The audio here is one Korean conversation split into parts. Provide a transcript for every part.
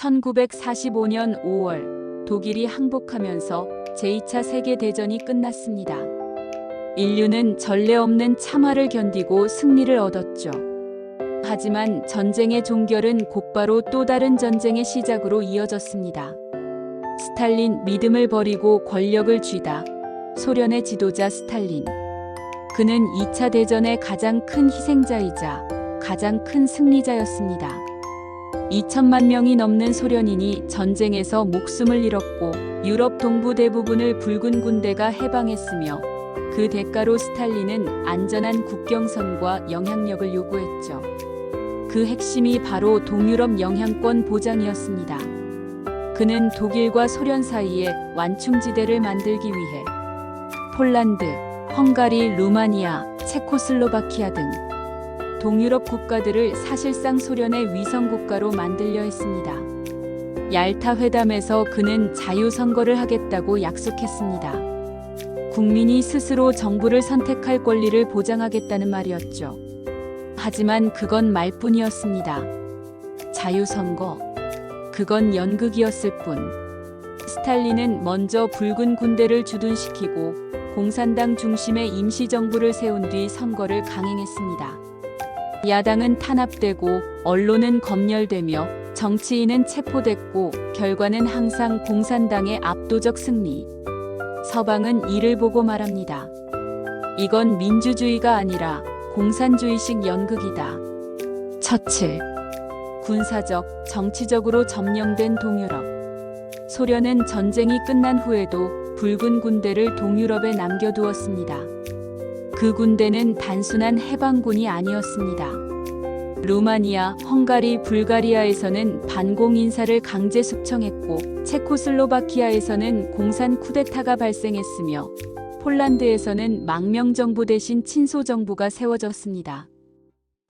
1945년 5월 독일이 항복하면서 제2차 세계대전이 끝났습니다. 인류는 전례 없는 참화를 견디고 승리를 얻었죠. 하지만 전쟁의 종결은 곧바로 또 다른 전쟁의 시작으로 이어졌습니다. 스탈린 믿음을 버리고 권력을 쥐다. 소련의 지도자 스탈린. 그는 2차 대전의 가장 큰 희생자이자 가장 큰 승리자였습니다. 2천만 명이 넘는 소련인이 전쟁에서 목숨을 잃었고 유럽 동부 대부분을 붉은 군대가 해방했으며 그 대가로 스탈린은 안전한 국경선과 영향력을 요구했죠. 그 핵심이 바로 동유럽 영향권 보장이었습니다. 그는 독일과 소련 사이에 완충지대를 만들기 위해 폴란드, 헝가리, 루마니아, 체코슬로바키아 등 동유럽 국가들을 사실상 소련의 위성국가로 만들려 했습니다. 얄타 회담에서 그는 자유선거를 하겠다고 약속했습니다. 국민이 스스로 정부를 선택할 권리를 보장하겠다는 말이었죠. 하지만 그건 말뿐이었습니다. 자유선거, 그건 연극이었을 뿐. 스탈린은 먼저 붉은 군대를 주둔시키고 공산당 중심의 임시정부를 세운 뒤 선거를 강행했습니다. 야당은 탄압되고 언론은 검열되며 정치인은 체포됐고 결과는 항상 공산당의 압도적 승리. 서방은 이를 보고 말합니다. 이건 민주주의가 아니라 공산주의식 연극이다. 처칠. 군사적, 정치적으로 점령된 동유럽. 소련은 전쟁이 끝난 후에도 붉은 군대를 동유럽에 남겨두었습니다. 그 군대는 단순한 해방군이 아니었습니다. 루마니아, 헝가리, 불가리아에서는 반공 인사를 강제 숙청했고 체코슬로바키아에서는 공산 쿠데타가 발생했으며 폴란드에서는 망명정부 대신 친소정부가 세워졌습니다.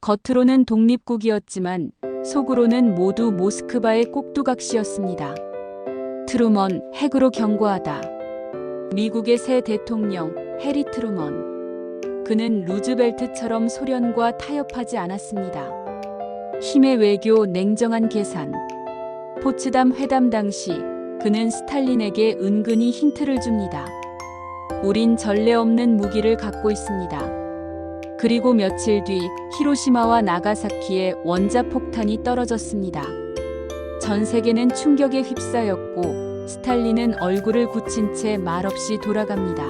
겉으로는 독립국이었지만 속으로는 모두 모스크바의 꼭두각시였습니다. 트루먼, 핵으로 경고하다. 미국의 새 대통령 해리 트루먼. 그는 루즈벨트처럼 소련과 타협하지 않았습니다. 힘의 외교, 냉정한 계산. 포츠담 회담 당시 그는 스탈린에게 은근히 힌트를 줍니다. 우린 전례 없는 무기를 갖고 있습니다. 그리고 며칠 뒤 히로시마와 나가사키에 원자폭탄이 떨어졌습니다. 전 세계는 충격에 휩싸였고 스탈린은 얼굴을 굳힌 채 말없이 돌아갑니다.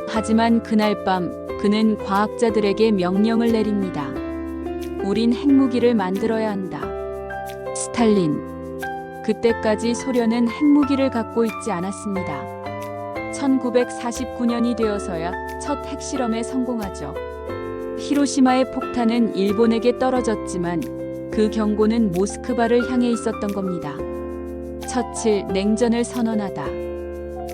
하지만 그날 밤 그는 과학자들에게 명령을 내립니다. 우린 핵무기를 만들어야 한다. 스탈린. 그때까지 소련은 핵무기를 갖고 있지 않았습니다. 1949년이 되어서야 첫 핵실험에 성공하죠. 히로시마의 폭탄은 일본에게 떨어졌지만 그 경고는 모스크바를 향해 있었던 겁니다. 처칠, 냉전을 선언하다.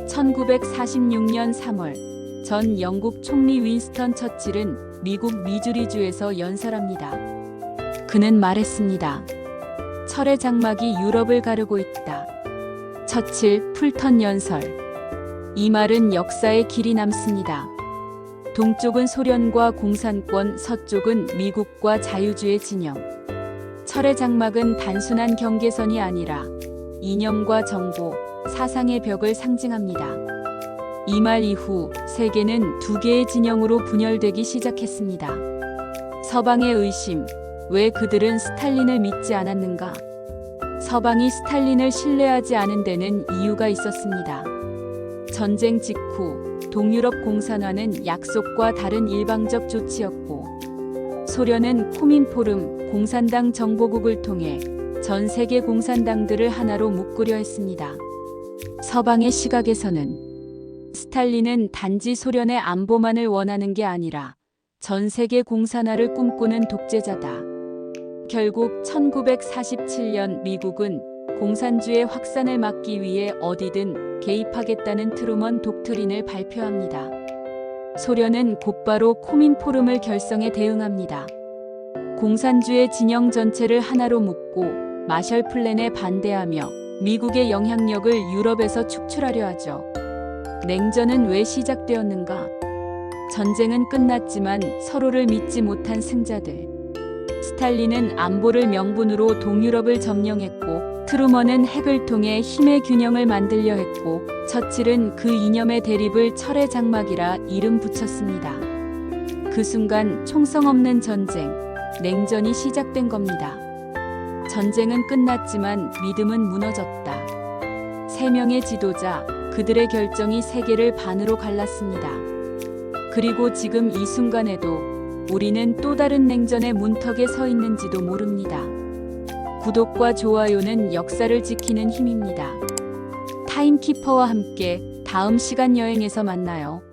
1946년 3월 전 영국 총리 윈스턴 처칠은 미국 미주리주에서 연설합니다. 그는 말했습니다. 철의 장막이 유럽을 가르고 있다. 처칠, 풀턴 연설. 이 말은 역사의 길이 남습니다. 동쪽은 소련과 공산권, 서쪽은 미국과 자유주의 진영. 철의 장막은 단순한 경계선이 아니라 이념과 정보, 사상의 벽을 상징합니다. 이 말 이후 세계는 두 개의 진영으로 분열되기 시작했습니다. 서방의 의심, 왜 그들은 스탈린을 믿지 않았는가? 서방이 스탈린을 신뢰하지 않은 데는 이유가 있었습니다. 전쟁 직후 동유럽 공산화는 약속과 다른 일방적 조치였고 소련은 코민포름 공산당 정보국을 통해 전 세계 공산당들을 하나로 묶으려 했습니다. 서방의 시각에서는 스탈린은 단지 소련의 안보만을 원하는 게 아니라 전 세계 공산화를 꿈꾸는 독재자다. 결국 1947년 미국은 공산주의 확산을 막기 위해 어디든 개입하겠다는 트루먼 독트린을 발표합니다. 소련은 곧바로 코민포름을 결성해 대응합니다. 공산주의 진영 전체를 하나로 묶고 마셜 플랜에 반대하며 미국의 영향력을 유럽에서 축출하려 하죠. 냉전은 왜 시작되었는가? 전쟁은 끝났지만 서로를 믿지 못한 승자들. 스탈린은 안보를 명분으로 동유럽을 점령했고 트루먼은 핵을 통해 힘의 균형을 만들려 했고 처칠은 그 이념의 대립을 철의 장막이라 이름 붙였습니다. 그 순간 총성 없는 전쟁, 냉전이 시작된 겁니다. 전쟁은 끝났지만 믿음은 무너졌다. 세 명의 지도자, 그들의 결정이 세계를 반으로 갈랐습니다. 그리고 지금 이 순간에도 우리는 또 다른 냉전의 문턱에 서 있는지도 모릅니다. 구독과 좋아요는 역사를 지키는 힘입니다. 타임키퍼와 함께 다음 시간 여행에서 만나요.